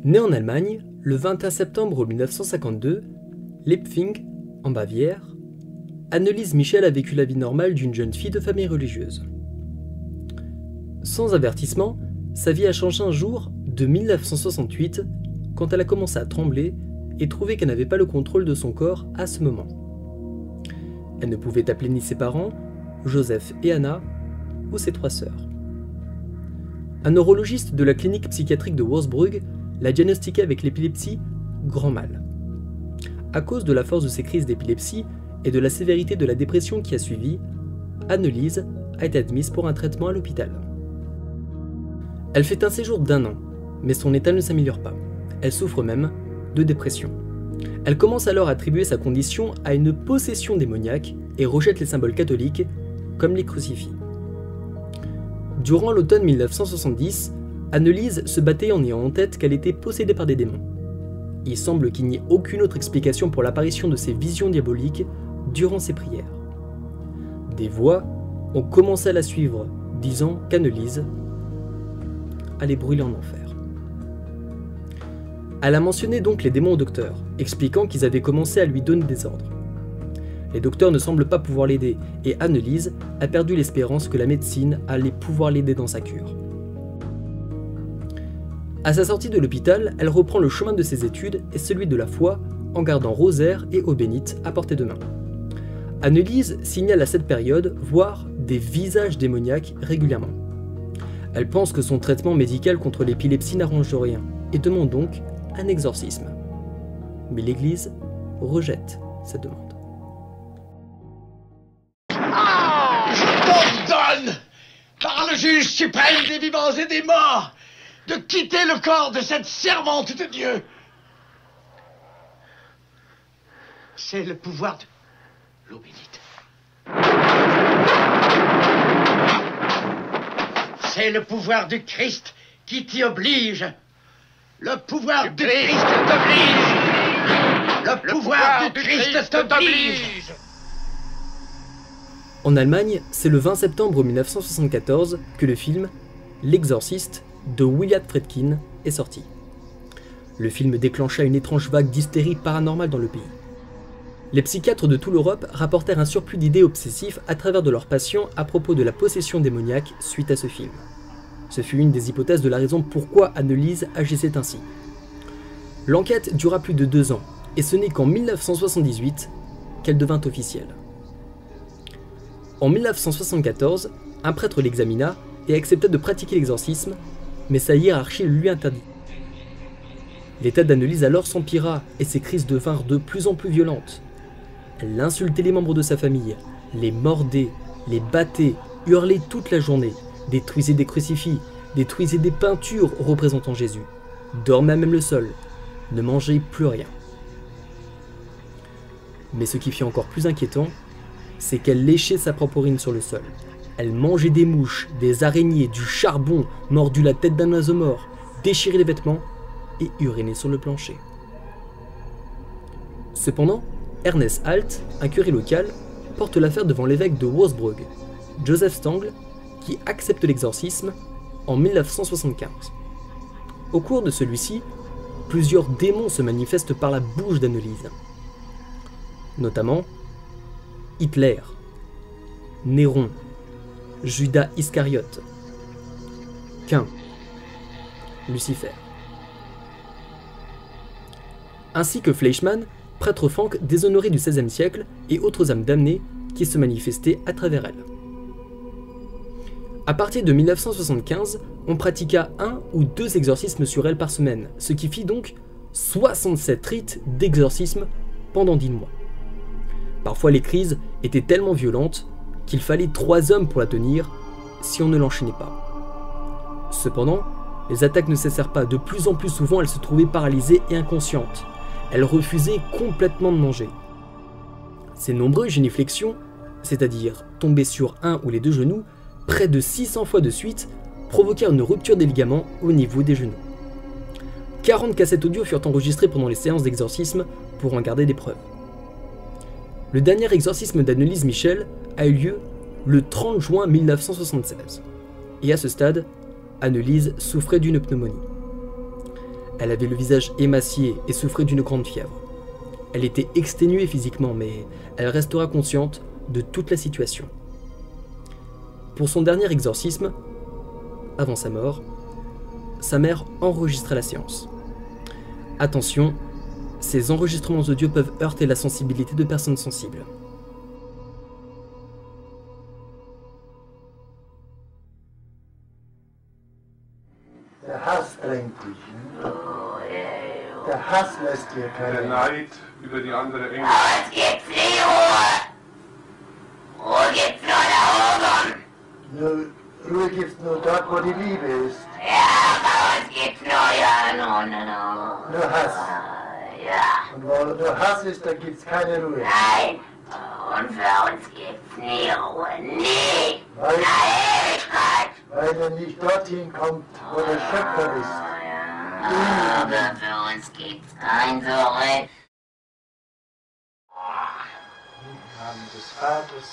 Née en Allemagne, le 21 septembre 1952, Leipzig, en Bavière, Anneliese Michel a vécu la vie normale d'une jeune fille de famille religieuse. Sans avertissement, sa vie a changé un jour de 1968 quand elle a commencé à trembler et trouvé qu'elle n'avait pas le contrôle de son corps à ce moment. Elle ne pouvait appeler ni ses parents, Joseph et Anna, ou ses 3 sœurs. Un neurologiste de la clinique psychiatrique de Würzburg l'a diagnostiquée avec l'épilepsie grand mal. À cause de la force de ses crises d'épilepsie et de la sévérité de la dépression qui a suivi, Anneliese a été admise pour un traitement à l'hôpital. Elle fait un séjour d'1 an, mais son état ne s'améliore pas. Elle souffre même de dépression. Elle commence alors à attribuer sa condition à une possession démoniaque et rejette les symboles catholiques, comme les crucifix. Durant l'automne 1970, Anneliese se battait en ayant en tête qu'elle était possédée par des démons. Il semble qu'il n'y ait aucune autre explication pour l'apparition de ces visions diaboliques durant ses prières. Des voix ont commencé à la suivre, disant qu'Anneliese allait brûler en enfer. Elle a mentionné donc les démons au docteur, expliquant qu'ils avaient commencé à lui donner des ordres. Les docteurs ne semblent pas pouvoir l'aider et Anneliese a perdu l'espérance que la médecine allait pouvoir l'aider dans sa cure. À sa sortie de l'hôpital, elle reprend le chemin de ses études et celui de la foi en gardant rosaire et eau bénite à portée de main. Anneliese signale à cette période voir des visages démoniaques régulièrement. Elle pense que son traitement médical contre l'épilepsie n'arrange rien et demande donc un exorcisme. Mais l'Église rejette cette demande. Je t'ordonne, par le juge suprême des vivants et des morts, de quitter le corps de cette servante de Dieu. C'est le pouvoir de l'eau bénite. C'est le pouvoir du Christ qui t'y oblige. Le pouvoir du Christ t'oblige. Le pouvoir du Christ t'oblige. En Allemagne, c'est le 20 septembre 1974 que le film L'Exorciste de William Friedkin est sorti. Le film déclencha une étrange vague d'hystérie paranormale dans le pays. Les psychiatres de toute l'Europe rapportèrent un surplus d'idées obsessives à travers de leurs patients à propos de la possession démoniaque suite à ce film. Ce fut une des hypothèses de la raison pourquoi Anneliese agissait ainsi. L'enquête dura plus de 2 ans, et ce n'est qu'en 1978 qu'elle devint officielle. En 1974, un prêtre l'examina et accepta de pratiquer l'exorcisme, mais sa hiérarchie le lui interdit. L'état d'Anneliese alors s'empira et ses crises devinrent de plus en plus violentes. Elle insultait les membres de sa famille, les mordait, les battait, hurlait toute la journée, détruisait des crucifix, détruisait des peintures représentant Jésus, dormait à même le sol, ne mangeait plus rien. Mais ce qui fut encore plus inquiétant, c'est qu'elle léchait sa propre urine sur le sol. Elle mangeait des mouches, des araignées, du charbon, mordut la tête d'un oiseau mort, déchirait les vêtements et urinait sur le plancher. Cependant, Ernest Halt, un curé local, porte l'affaire devant l'évêque de Würzburg, Joseph Stangl, qui accepte l'exorcisme en 1975. Au cours de celui-ci, plusieurs démons se manifestent par la bouche d'Anneliese. Notamment Hitler, Néron, Judas Iscariote, Cain, Lucifer. Ainsi que Fleischmann, prêtre franc déshonoré du XVIe siècle, et autres âmes damnées qui se manifestaient à travers elle. À partir de 1975, on pratiqua 1 ou 2 exorcismes sur elle par semaine, ce qui fit donc 67 rites d'exorcisme pendant 10 mois. Parfois les crises étaient tellement violentes qu'il fallait 3 hommes pour la tenir si on ne l'enchaînait pas. Cependant, les attaques ne cessèrent pas, de plus en plus souvent elle se trouvait paralysée et inconsciente. Elle refusait complètement de manger. Ses nombreuses génuflexions, c'est-à-dire tomber sur un ou les 2 genoux, près de 600 fois de suite, provoquèrent une rupture des ligaments au niveau des genoux. 40 cassettes audio furent enregistrées pendant les séances d'exorcisme pour en garder des preuves. Le dernier exorcisme d'Anneliese Michel a eu lieu le 30 juin 1976. Et à ce stade, Anneliese souffrait d'une pneumonie. Elle avait le visage émacié et souffrait d'une grande fièvre. Elle était exténuée physiquement, mais elle restera consciente de toute la situation. Pour son dernier exorcisme, avant sa mort, sa mère enregistrait la séance. Attention, ces enregistrements audio peuvent heurter la sensibilité de personnes sensibles. Der Hass drängt dich. Der Hass lässt dir keine Der Neid über die andere Engel. Uns gibt's nie Ruhe. Ruhe gibt's nur da oben. Ruhe gibt's nur dort, wo die Liebe ist. Ja, bei uns gibt's nur Nur Hass. Ja, Und wo nur Hass ist, da gibt's keine Ruhe. nein. Und für uns gibt's nie Ruhe. Nie. Weil, Ewigkeit. weil er nicht dorthin kommt, wo der Schöpfer ist. Aber für uns gibt's kein Zurück. Im Namen des Vaters.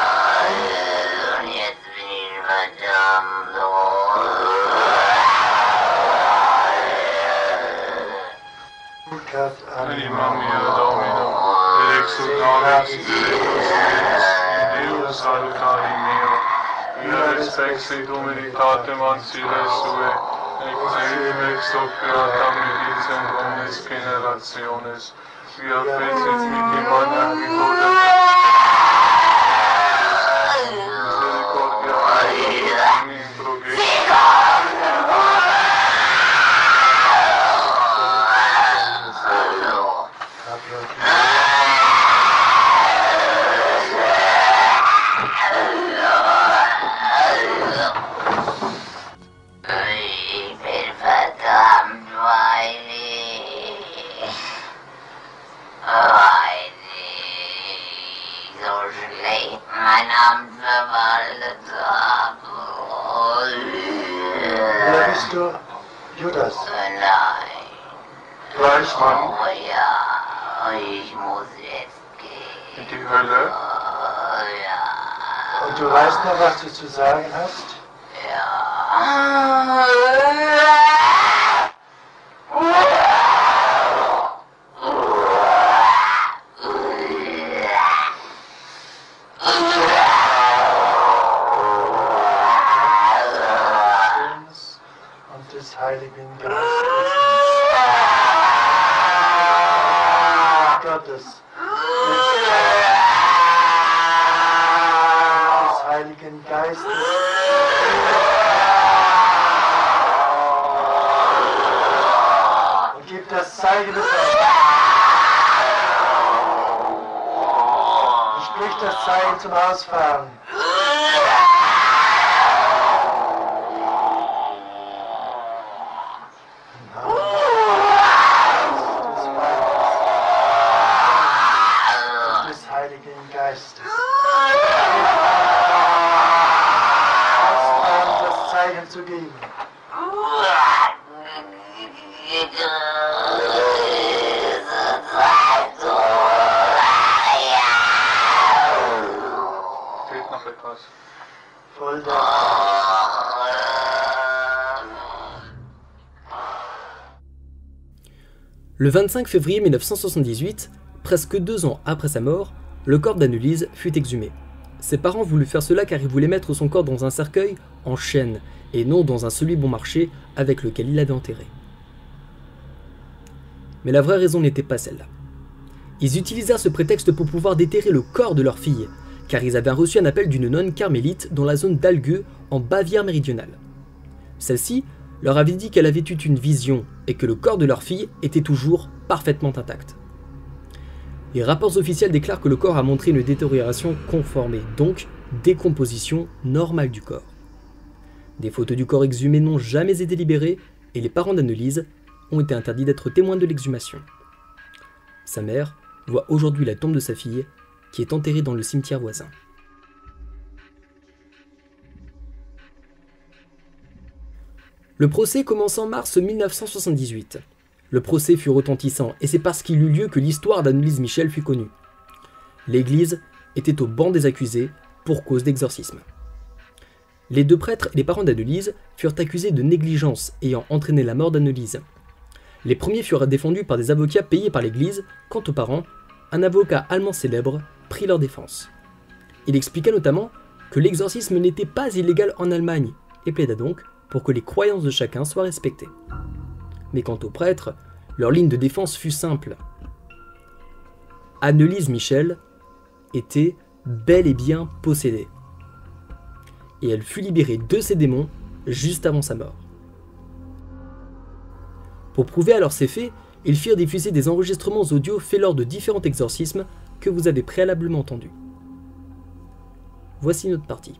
Und jetzt bin ich verdammt. Kraft an. Anima mea Domino, et exultavis Spiritus Deus, Deus salutari meo, ira respexi Dominitatem ancile sue, ex hoc creatam medicem omnes generationes, via fecit mihi magnam vigoda, misericordia in progresso. Ich bin verdammt weinig. Weil ich so schlecht mein Amt verwaltet habe. Wer bist du? Judas. Nein. Fleischmann Oh ja, ich muss jetzt gehen. in die Hölle. Oh ja. Und du weißt noch, was du zu sagen hast? Und des Heiligen Geistes. Gottes. Des Heiligen Geistes. Und gib das Zeichen des und sprich das Zeichen zum Ausfahren. Des Heiligen Geistes. Ausfahren, das Zeichen zu geben. Fehlt noch etwas. Voll der Le 25 février 1978, presque 2 ans après sa mort, le corps d'Annelise fut exhumé. Ses parents voulaient faire cela car ils voulaient mettre son corps dans un cercueil en chêne et non dans un celui bon marché avec lequel il l'avait enterré. Mais la vraie raison n'était pas celle-là. Ils utilisèrent ce prétexte pour pouvoir déterrer le corps de leur fille, car ils avaient reçu un appel d'une nonne carmélite dans la zone d'Algue en Bavière méridionale. Celle-ci leur avait dit qu'elle avait eu une vision et que le corps de leur fille était toujours parfaitement intact. Les rapports officiels déclarent que le corps a montré une détérioration conformée, donc décomposition normale du corps. Des photos du corps exhumé n'ont jamais été libérées et les parents d'Annelise ont été interdits d'être témoins de l'exhumation. Sa mère voit aujourd'hui la tombe de sa fille qui est enterrée dans le cimetière voisin. Le procès commence en mars 1978. Le procès fut retentissant et c'est parce qu'il eut lieu que l'histoire d'Annelise Michel fut connue. L'église était au banc des accusés pour cause d'exorcisme. Les 2 prêtres et les parents d'Annelise furent accusés de négligence ayant entraîné la mort d'Annelise. Les premiers furent défendus par des avocats payés par l'Église, quant aux parents, un avocat allemand célèbre prit leur défense. Il expliqua notamment que l'exorcisme n'était pas illégal en Allemagne et plaida donc pour que les croyances de chacun soient respectées. Mais quant aux prêtres, leur ligne de défense fut simple. Annelise Michel était bel et bien possédée. Et elle fut libérée de ses démons juste avant sa mort. Pour prouver alors ces faits, ils firent diffuser des enregistrements audio faits lors de différents exorcismes que vous avez préalablement entendus. Voici notre partie.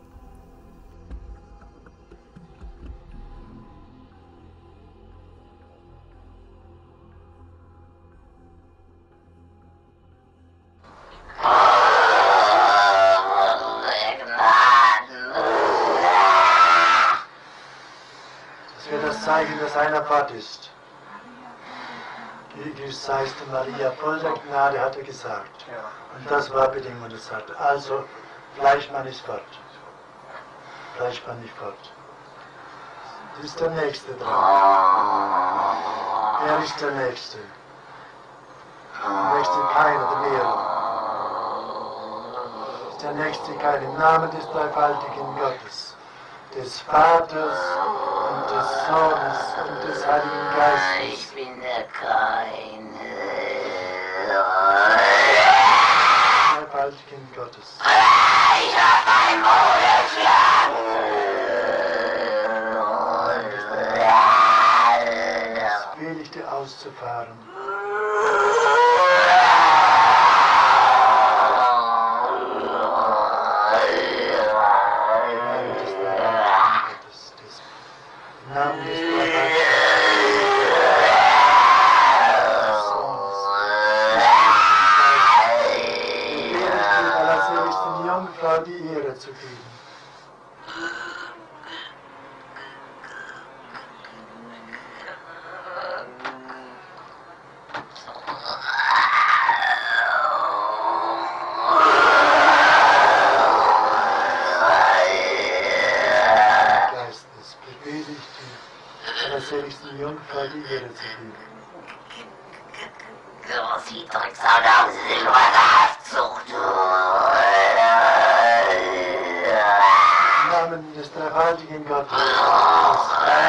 Das wird das Zeichen, dass einer Gott ist. Gegrüßt seist du, Maria, voll der Gnade, hat er gesagt. Und das war Bedingung, das sagt. Also, Fleischmann ist Gott. Fleischmann ist Gott. Das ist der Nächste dran. Er ist der Nächste. Der Nächste keiner, der Lehrer. Ist der Nächste keiner. Im Namen des dreifaltigen Gottes, des Vaters und des Sohnes und des Heiligen Geistes. Ich bin der Keine. Dreifaltigen Gottes. Ich hab mein Bruder Das Befehligte auszufahren. Im Namen des allerseligsten Jungfrau die Ehre zu geben. Geistes befehligt die allerseligsten Jungfrau die Ehre zu geben. Sie Drecksau, da haben Sie sich über der Haftzucht. Im Namen des dreifaltigen Gottes, des Vaters,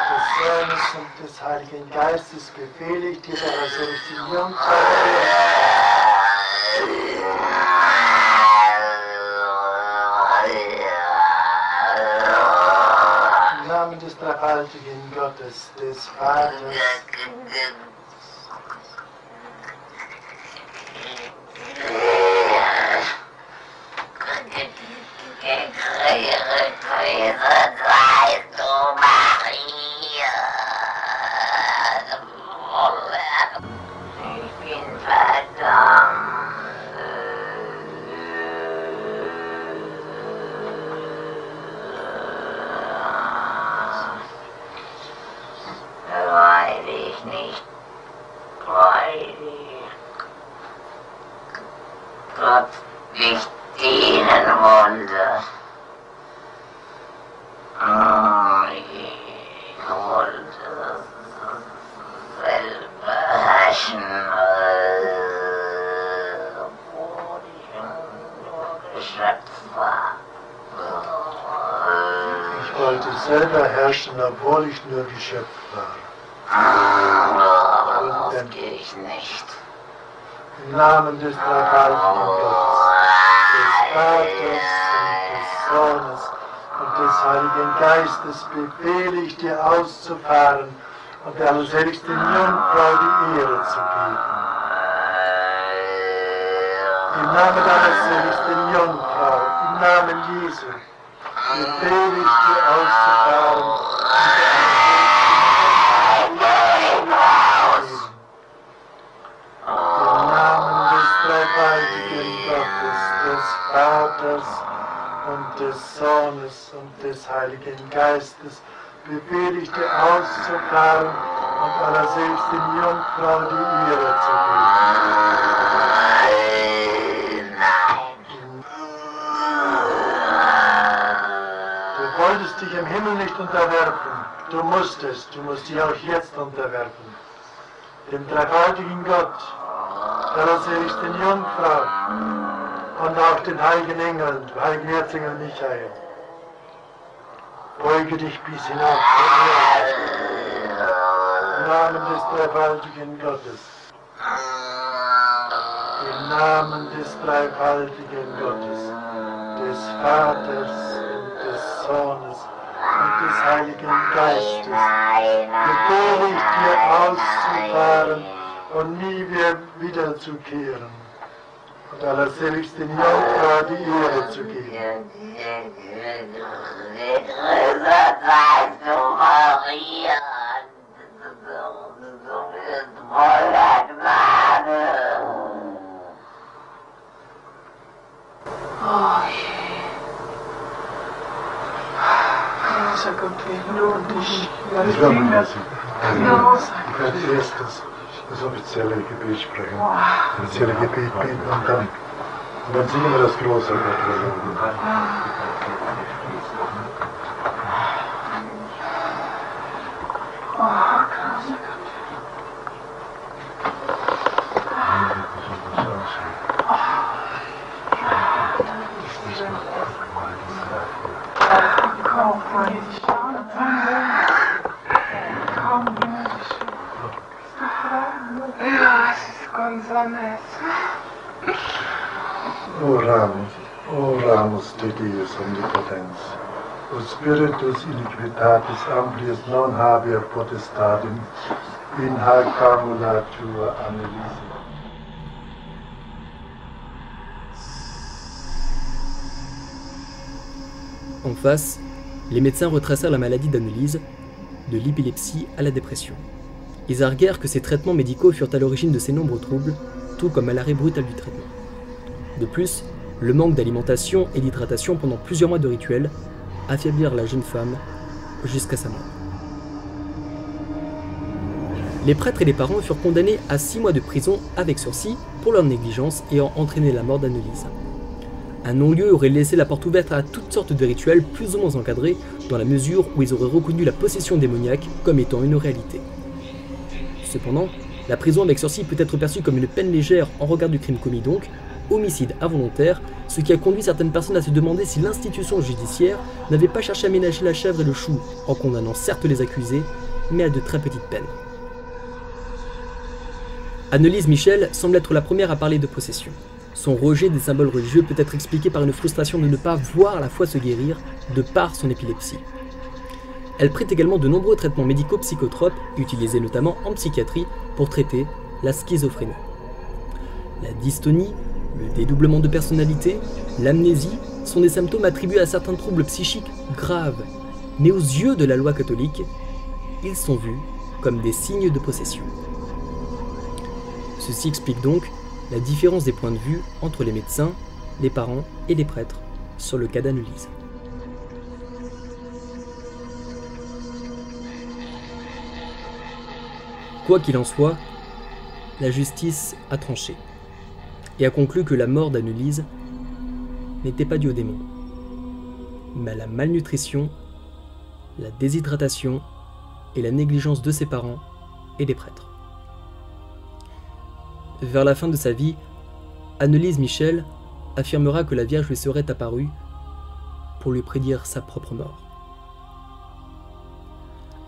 des Sohnes und des Heiligen Geistes befehle ich dir, der allerseligsten Jungfrau die Ehre. Im Namen des dreifaltigen Gottes, des Vaters, Ich bin verdammt. Weil ich nicht, weil ich Gott nicht dienen wollte. Ich wollte selber herrschen, obwohl ich nur Geschöpf war. ich wollte selber herrschen, obwohl ich nur Geschöpf war. Aber das gehe ich nicht. Im Namen des dreifaltigen Gottes, des Vaters und des Sohnes und des Heiligen Geistes befehle ich dir auszufahren und der allerseligsten Jungfrau die Ehre zu geben. Im Namen der allerseligsten Jungfrau, im Namen Jesu, befehle ich dir auszufahren und der allerseligsten Jungfrau die Ehre zu geben. Im Namen des dreifaltigen Gottes, des Vaters und des Sohnes und des Heiligen Geistes befehle ich dir auszufahren und allerseligsten Jungfrau die Ehre zu geben. musst dich im Himmel nicht unterwerfen. Du musst es, du musst dich auch jetzt unterwerfen. Dem dreifaltigen Gott, der allerseligsten Jungfrau und auch den heiligen Engeln, dem heiligen Erzengel Michael. Beuge dich bis hinauf im Namen des dreifaltigen Gottes. Im Namen des dreifaltigen Gottes, des Vaters und des Sohnes und des Heiligen Geistes, befehle ich dir auszufahren und nie mehr wiederzukehren und allerseligsten Jungfrau die Ehre zu geben. Großer Gott, wir loben dich. Ich werde erst das offizielle Gebet sprechen, das offizielle Gebet beten und dann singen wir das große Gott. Oramus de Deus omnipotens, o Spiritus iniquitatis amplius non habeat potestatem in hac formula tua Anneliese. En face, les médecins retracèrent la maladie d'Anneliese, de l'épilepsie à la dépression. Ils arguèrent que ces traitements médicaux furent à l'origine de ces nombreux troubles, tout comme à l'arrêt brutal du traitement. De plus, le manque d'alimentation et d'hydratation pendant plusieurs mois de rituels affaiblirent la jeune femme jusqu'à sa mort. Les prêtres et les parents furent condamnés à 6 mois de prison avec sursis pour leur négligence ayant entraîné la mort d'Anneliese. Un non-lieu aurait laissé la porte ouverte à toutes sortes de rituels plus ou moins encadrés dans la mesure où ils auraient reconnu la possession démoniaque comme étant une réalité. Cependant, la prison avec sursis peut être perçue comme une peine légère en regard du crime commis donc, homicide involontaire, ce qui a conduit certaines personnes à se demander si l'institution judiciaire n'avait pas cherché à ménager la chèvre et le chou, en condamnant certes les accusés, mais à de très petites peines. Anneliese Michel semble être la première à parler de possession. Son rejet des symboles religieux peut être expliqué par une frustration de ne pas voir la foi se guérir de par son épilepsie. Elle prit également de nombreux traitements médicaux psychotropes, utilisés notamment en psychiatrie pour traiter la schizophrénie. La dystonie, le dédoublement de personnalité, l'amnésie sont des symptômes attribués à certains troubles psychiques graves, mais aux yeux de la loi catholique, ils sont vus comme des signes de possession. Ceci explique donc la différence des points de vue entre les médecins, les parents et les prêtres sur le cas d'Anneliese. Quoi qu'il en soit, la justice a tranché et a conclu que la mort d'Anneliese n'était pas due au démon, mais à la malnutrition, la déshydratation et la négligence de ses parents et des prêtres. Vers la fin de sa vie, Anneliese Michel affirmera que la Vierge lui serait apparue pour lui prédire sa propre mort.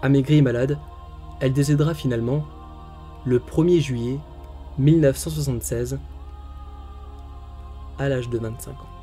Amaigrie et malade, elle décédera finalement le 1er juillet 1976 à l'âge de 25 ans.